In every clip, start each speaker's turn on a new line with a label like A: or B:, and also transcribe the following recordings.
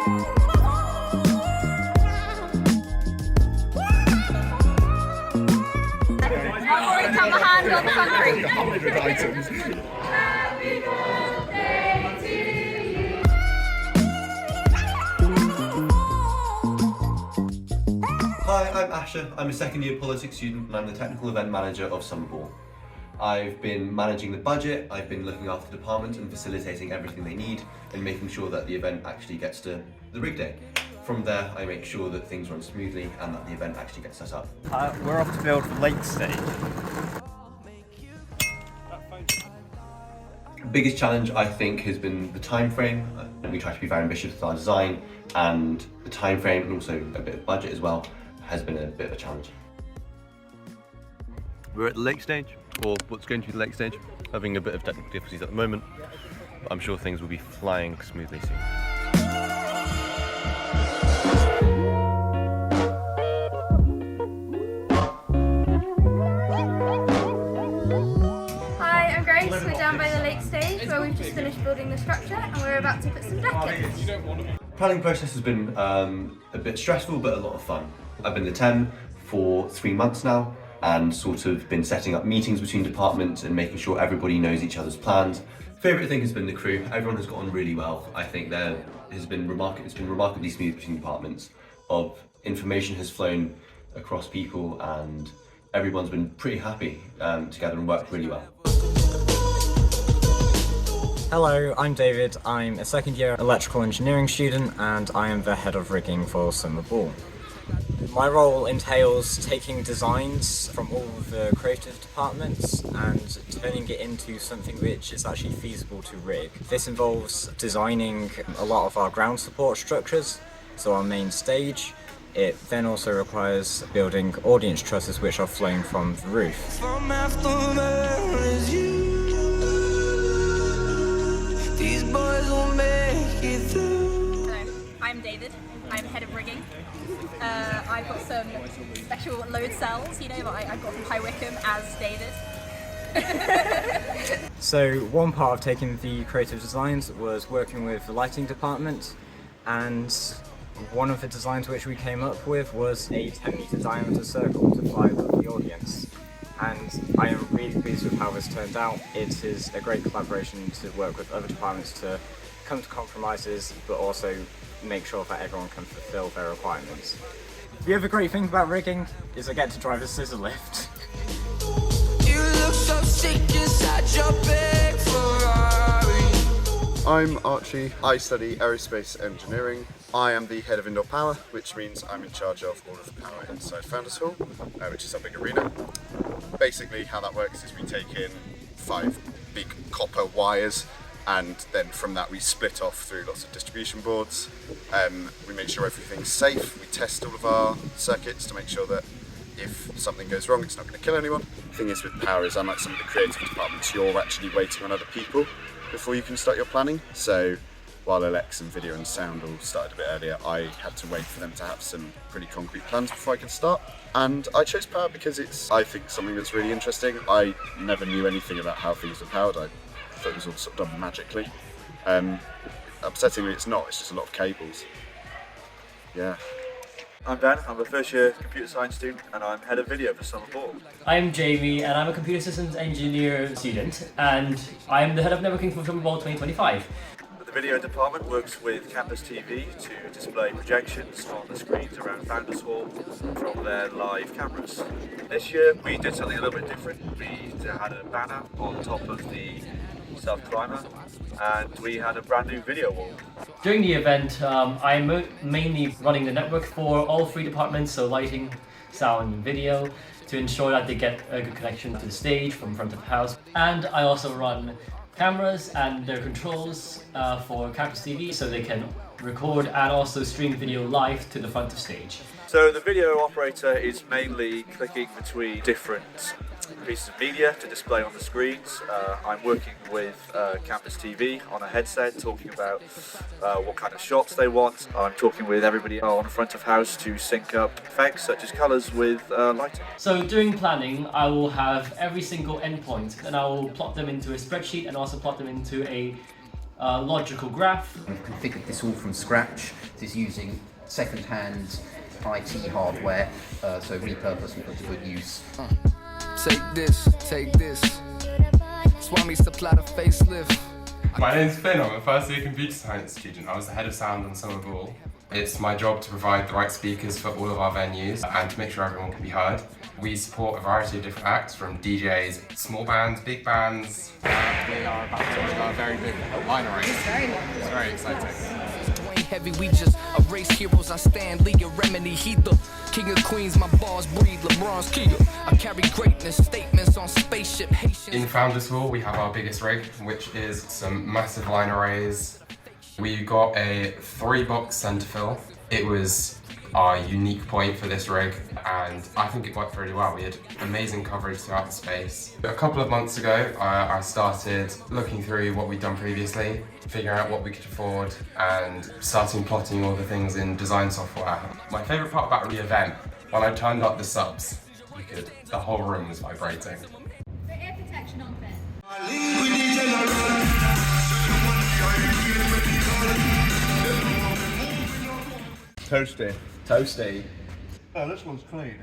A: Come hand on the concrete.
B: 100 items.
C: Hi, I'm Asher. I'm a second year politics student and I'm the technical event manager of Summer Ball. I've been managing the budget, I've been looking after the department and facilitating everything they need and making sure that the event actually gets to the rig day. From there, I make sure that things run smoothly and that the event actually gets set up.
D: We're off to build Lake Stage.
C: Biggest challenge I think has been the time frame. We try to be very ambitious with our design, and the time frame and also a bit of budget as well has been a bit of a challenge.
E: We're at the lake stage, or what's going to be the lake stage, having a bit of technical difficulties at the moment, but I'm sure things will be flying smoothly soon.
A: Hi, I'm Grace. We're down by the lake stage where we've just finished building the structure and we're about to put some deck in.
C: Planning process has been a bit stressful but a lot of fun. I've been the TEM for 3 months now and sort of been setting up meetings between departments and making sure everybody knows each other's plans. Favourite thing has been the crew. Everyone has got on really well. I think it's been remarkably smooth between departments. Information has flown across people and everyone's been pretty happy together and worked really well.
F: Hello, I'm David. I'm a second year electrical engineering student and I am the head of rigging for Summer Ball. My role entails taking designs from all of the creative departments and turning it into something which is actually feasible to rig. This involves designing a lot of our ground support structures, so our main stage. It then also requires building audience trusses which are flown from the roof.
A: I'm David. I'm head of rigging. I've got some special load cells, you know, that I got from High Wycombe as David.
F: So one part of taking the creative designs was working with the lighting department, and one of the designs which we came up with was a 10-meter diameter circle to fly above the audience. And I am really pleased with how this turned out. It is a great collaboration to work with other departments to come to compromises, but also make sure that everyone can fulfill their requirements. The other great thing about rigging is I get to drive a scissor lift.
G: You look so sick inside your big Ferrari.
B: I'm Archie. I study aerospace engineering. I am the head of indoor power, which means I'm in charge of all of the power inside Founders Hall, which is our big arena. Basically how that works is we take in 5 big copper wires, and then from that we split off through lots of distribution boards. We make sure everything's safe. We test all of our circuits to make sure that if something goes wrong it's not going to kill anyone. The thing is with power is, unlike some of the creative departments, you're actually waiting on other people before you can start your planning. So while Alex and video and sound all started a bit earlier, I had to wait for them to have some pretty concrete plans before I could start. And I chose power because it's, I think, something that's really interesting. I never knew anything about how things were powered. I thought it was all sort of done magically. Upsettingly it's not, it's just a lot of cables. Yeah.
H: I'm Dan, I'm a first year computer science student and I'm head of video for Summer Ball.
I: I'm Jamie and I'm a computer systems engineer student and I'm the head of networking for Summer Ball 2025.
H: The video department works with Campus TV to display projections on the screens around Founders Hall from their live cameras. This year we did something a little bit different. We had a banner on top of the self-climber and we had a brand new video wall.
I: During the event, I'm mainly running the network for all 3 departments, so lighting, sound and video, to ensure that they get a good connection to the stage from front of the house. And I also run cameras and their controls for Campus TV so they can record and also stream video live to the front of stage.
H: So the video operator is mainly clicking between different pieces of media to display on the screens. I'm working with Campus TV on a headset, talking about what kind of shots they want. I'm talking with everybody on the front of house to sync up effects such as colours with lighting.
I: So during planning, I will have every single endpoint and I will plot them into a spreadsheet and also plot them into a logical graph.
J: We've configured this all from scratch. This is using second-hand IT hardware, so repurposed and put to good use.
G: Take this. Swami supply the facelift.
K: My name's Finn, I'm a first year computer science student. I was the head of sound on Summer Ball. It's my job to provide the right speakers for all of our venues and to make sure everyone can be heard. We support a variety of different acts, from DJs, small bands, big bands.
L: We are about to launch our very big liner race. It's very exciting.
G: Heavy, we just erase heroes. I stand Leah Remedy, he the king of queens. My bars breathe LeBron's Kia. I carry greatness, statements on spaceship Haitian.
K: In Founders Hall, we have our biggest rig, which is some massive line arrays. We got a 3-box centre fill. It was our unique point for this rig, and I think it worked really well. We had amazing coverage throughout the space. A couple of months ago, I started looking through what we'd done previously, figuring out what we could afford, and starting plotting all the things in design software. My favourite part about the event, when I turned up the subs, the whole room was vibrating.
A: The ear protection on fit.
D: Toasty.
M: Toasty.
D: Oh, this one's clean.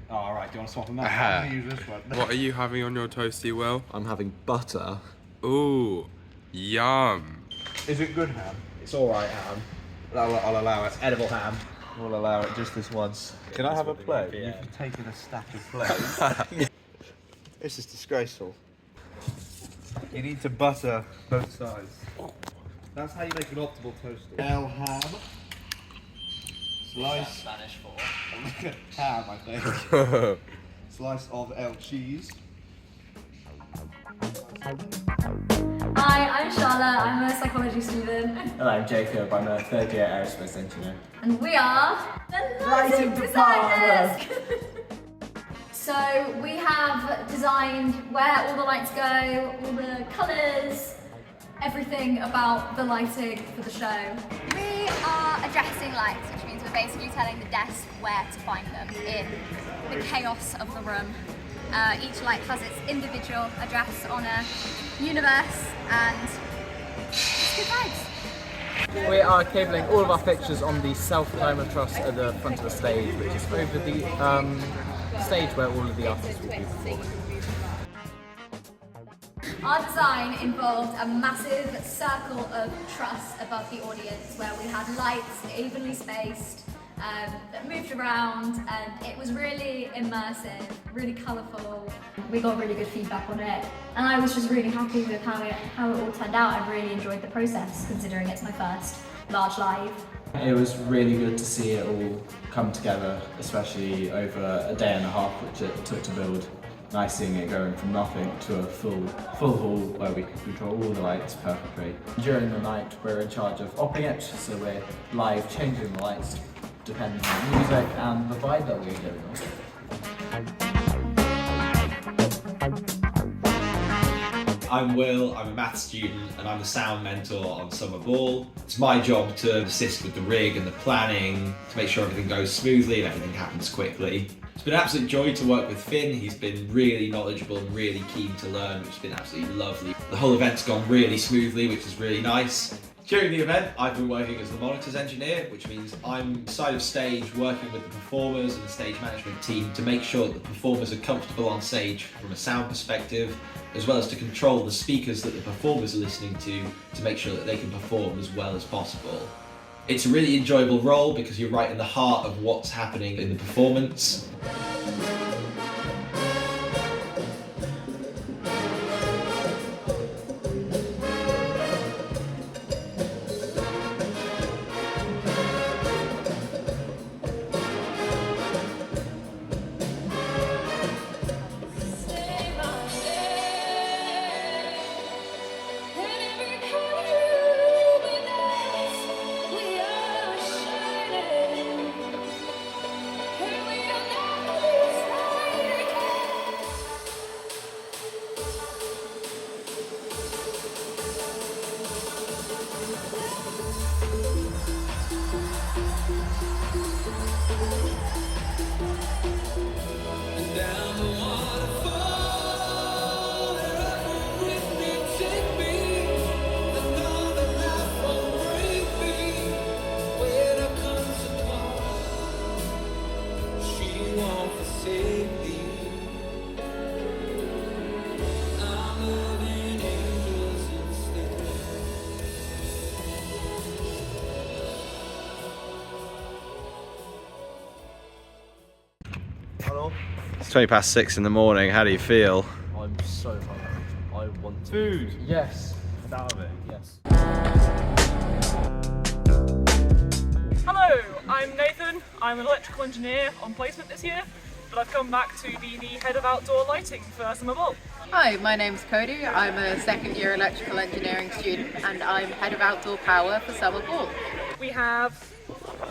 M: Oh, alright, do you want to swap them out?
D: I'm gonna use this one.
K: What are you having on your toasty, Will?
M: I'm having butter.
K: Ooh, yum.
D: Is it good ham?
M: It's alright ham.
D: I'll allow it.
M: Edible ham.
D: We'll allow it just this once. Can I have a plate? You've taken a stack of plates. This is disgraceful. You need to butter both sides. That's how you make an optimal toaster. L ham. Slice.
I: Spanish for
D: ham, I think. Slice of L cheese.
N: Hi, I'm Charlotte. I'm a psychology student.
F: Hello, I'm Jacob. I'm a third-year aerospace engineer.
N: And we are the lighting designers. So we have designed where all the lights go, all the colours, everything about the lighting for the show.
A: We are addressing lights, which means we're basically telling the desk where to find them in the chaos of the room. Each light has its individual address on a universe, and it's good vibes.
F: We are cabling all of our fixtures on the self-climber truss at the front of the stage, which is over the stage where all of the artists will be performing.
N: Our design involved a massive circle of truss above the audience where we had lights evenly spaced that moved around, and it was really immersive, really colourful.
O: We got really good feedback on it, and I was just really happy with how it all turned out. I really enjoyed the process, considering it's my first large live.
F: It was really good to see it all come together, especially over a day and a half, which it took to build. Nice seeing it going from nothing to a full hall where we could control all the lights perfectly. During the night, we're in charge of opping it, so we're live changing the lights depending on the music and the vibe that we're giving them.
P: I'm Will, I'm a maths student and I'm the sound mentor on Summer Ball. It's my job to assist with the rig and the planning, to make sure everything goes smoothly and everything happens quickly. It's been an absolute joy to work with Finn. He's been really knowledgeable and really keen to learn, which has been absolutely lovely. The whole event's gone really smoothly, which is really nice. During the event, I've been working as the monitors engineer, which means I'm side of stage working with the performers and the stage management team to make sure that the performers are comfortable on stage from a sound perspective, as well as to control the speakers that the performers are listening to make sure that they can perform as well as possible. It's a really enjoyable role because you're right in the heart of what's happening in the performance.
D: 6 in the morning. How do you feel?
M: I'm so hungry. I want food. Yes. Starving. Yes.
Q: Hello, I'm Nathan. I'm an electrical engineer on placement this year, but I've come back to be the head of outdoor lighting for Summer Ball.
R: Hi, my name's Cody. I'm a second year electrical engineering student and I'm head of outdoor power for Summer Ball.
Q: We have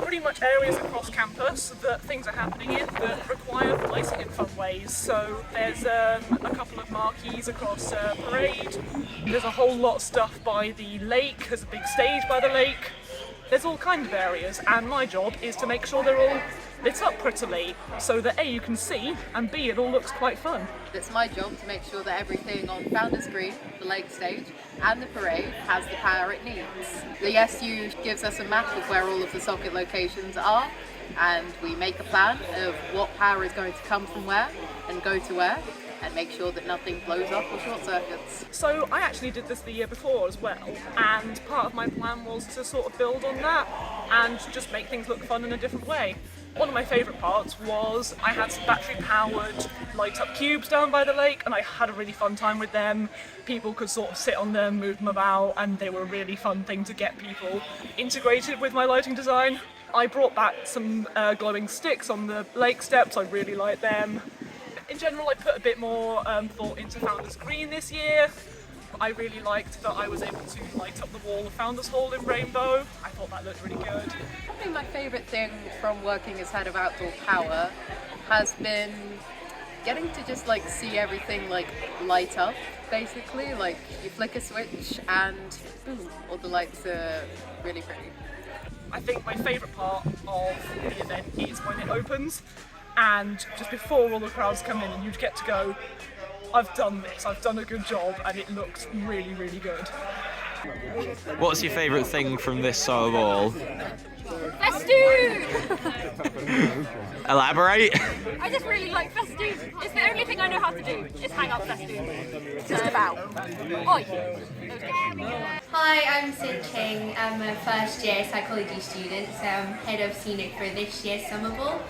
Q: pretty much areas across campus that things are happening in that require lighting in fun ways. So there's a couple of marquees across Parade. There's a whole lot of stuff by the lake. There's a big stage by the lake. There's all kinds of areas, and my job is to make sure they're all lit up prettily so that A, you can see, and B, it all looks quite fun.
R: It's my job to make sure that everything on Founders Green, the lake stage, and the parade has the power it needs. The SU gives us a map of where all of the socket locations are, and we make a plan of what power is going to come from where and go to where, and make sure that nothing blows up or short circuits.
Q: So I actually did this the year before as well, and part of my plan was to sort of build on that and just make things look fun in a different way. One of my favourite parts was I had some battery-powered light-up cubes down by the lake, and I had a really fun time with them. People could sort of sit on them, move them about, and they were a really fun thing to get people integrated with my lighting design. I brought back some glowing sticks on the lake steps. I really like them. In general, I put a bit more thought into Founders Green this year. I really liked that I was able to light up the wall of Founders Hall in rainbow. I thought that looked really good.
R: I think my favourite thing from working as head of outdoor power has been getting to just like see everything like light up, basically. Like you flick a switch and boom, all the lights are really pretty.
Q: I think my favourite part of the event is when it opens, and just before all the crowds come in and you get to go, I've done this, I've done a good job, and it looks really, really good.
D: What's your favourite thing from this Summer Ball?
A: Festoon!
D: Elaborate.
A: I just really like festoon. It's the only thing I know how to do, is hang up festoon. Just about. Oi!
S: Hi, I'm Sid Ching. I'm a first year psychology student, so I'm head of scenic for this year's Summer Ball.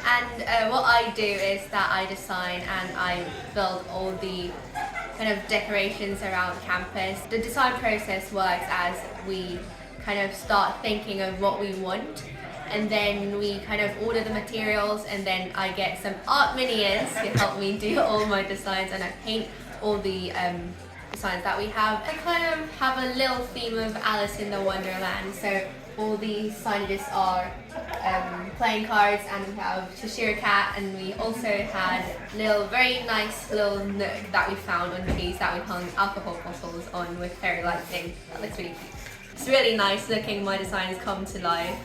S: And what I do is that I design and I build all the kind of decorations around campus. The design process works as we kind of start thinking of what we want, and then we kind of order the materials, and then I get some art minions to help me do all my designs, and I paint all the designs that we have. I kind of have a little theme of Alice in the Wonderland, so all the signages are playing cards, and we have Cheshire Cat, and we also had very nice little nook that we found on trees that we hung alcohol bottles on with fairy lighting. That looks really cute. It's really nice looking my designs come to life.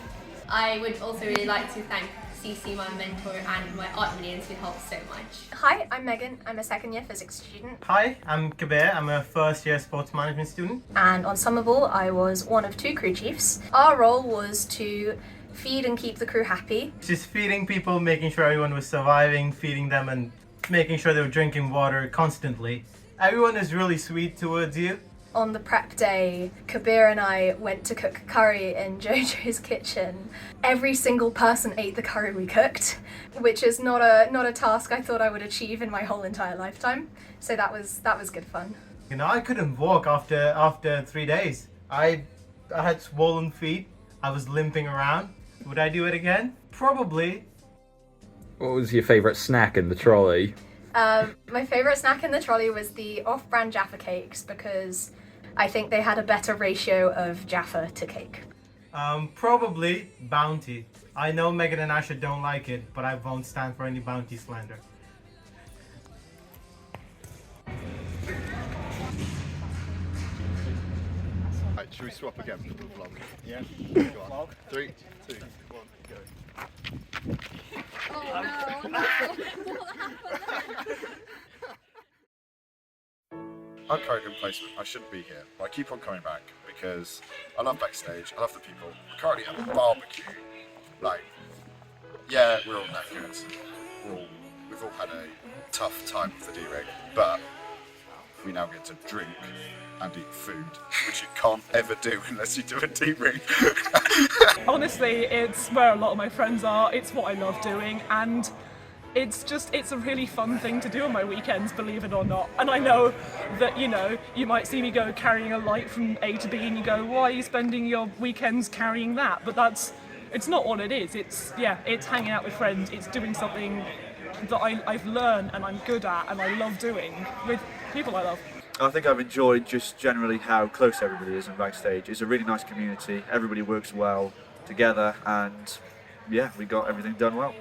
S: I would also really like to thank CC, my mentor, and my art minions who helped so much.
T: Hi, I'm Megan. I'm a second year physics student.
U: Hi, I'm Kabir. I'm a first year sports management student.
T: And on Summer Ball, I was one of 2 crew chiefs. Our role was to feed and keep the crew happy.
U: Just feeding people, making sure everyone was surviving, feeding them, and making sure they were drinking water constantly. Everyone is really sweet towards you.
T: On the prep day, Kabir and I went to cook curry in Jojo's kitchen. Every single person ate the curry we cooked, which is not a task I thought I would achieve in my whole entire lifetime. So that was good fun.
U: You know, I couldn't walk after 3 days. I had swollen feet. I was limping around. Would I do it again? Probably.
V: What was your favourite snack in the trolley?
T: My favourite snack in the trolley was the off-brand Jaffa cakes, because I think they had a better ratio of Jaffa to cake.
U: Probably Bounty. I know Megan and Asha don't like it, but I won't stand for any Bounty slander.
B: Right, should we swap again for the vlog? Yeah. Go on. 3, 2, 1, go.
A: Oh no, no. What happened?
B: I'm currently in placement. I shouldn't be here, but I keep on coming back because I love backstage. I love the people. We're currently at the barbecue. Like, yeah, we're all knackered. We've all had a tough time with the D-Rig, but we now get to drink and eat food, which you can't ever do unless you do a D-Rig.
Q: Honestly, it's where a lot of my friends are. It's what I love doing, and it's a really fun thing to do on my weekends, believe it or not. And I know that, you might see me go carrying a light from A to B and you go, why are you spending your weekends carrying that? But it's not what it is. It's hanging out with friends. It's doing something that I've learned and I'm good at and I love doing with people I love.
H: I think I've enjoyed just generally how close everybody is in Backstage. It's a really nice community. Everybody works well together, and yeah, we got everything done well.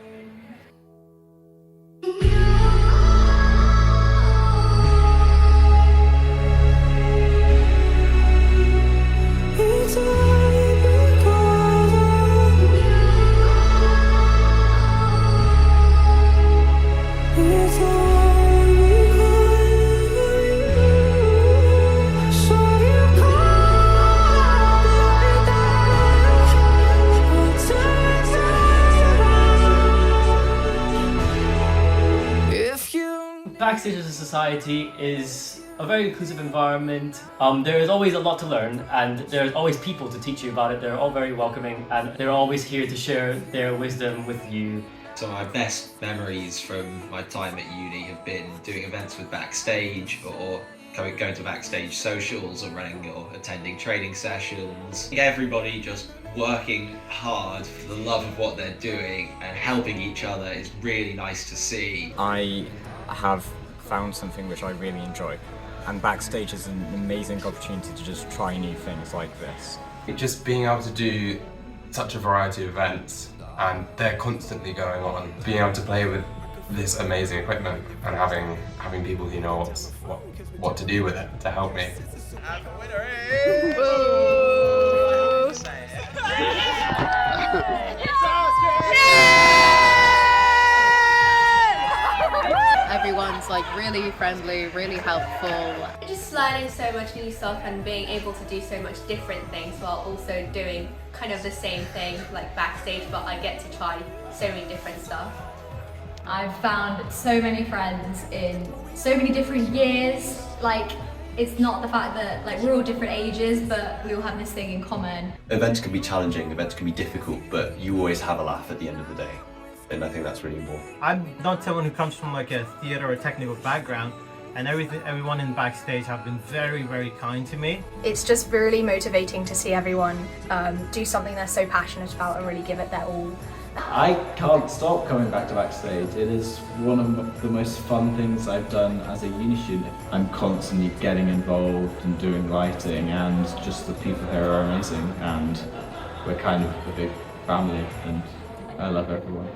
I: Backstage as a society is a very inclusive environment. There is always a lot to learn, and there's always people to teach you about it. They're all very welcoming, and they're always here to share their wisdom with you.
P: So my best memories from my time at uni have been doing events with Backstage, or going to Backstage socials, or running or attending training sessions. Everybody just working hard for the love of what they're doing and helping each other is really nice to see.
F: I have found something which I really enjoy, and Backstage is an amazing opportunity to just try new things like this.
K: Just being able to do such a variety of events, and they're constantly going on, being able to play with this amazing equipment and having people who know what to do with it to help me.
L: And the winner is...
R: Everyone's like really friendly, really helpful.
S: Just learning so much new stuff and being able to do so much different things while also doing kind of the same thing like Backstage, but I get to try so many different stuff.
N: I've found so many friends in so many different years. Like, it's not the fact that like we're all different ages, but we all have this thing in common.
C: Events can be challenging, events can be difficult, but you always have a laugh at the end of the day. And I think that's really important.
U: I'm not someone who comes from like a theatre or technical background, and everyone in Backstage have been very, very kind to me.
T: It's just really motivating to see everyone do something they're so passionate about and really give it their all.
M: I can't stop coming back to Backstage. It is one of the most fun things I've done as a uni student. I'm constantly getting involved and doing lighting, and just the people here are amazing, and we're kind of a big family, and I love everyone.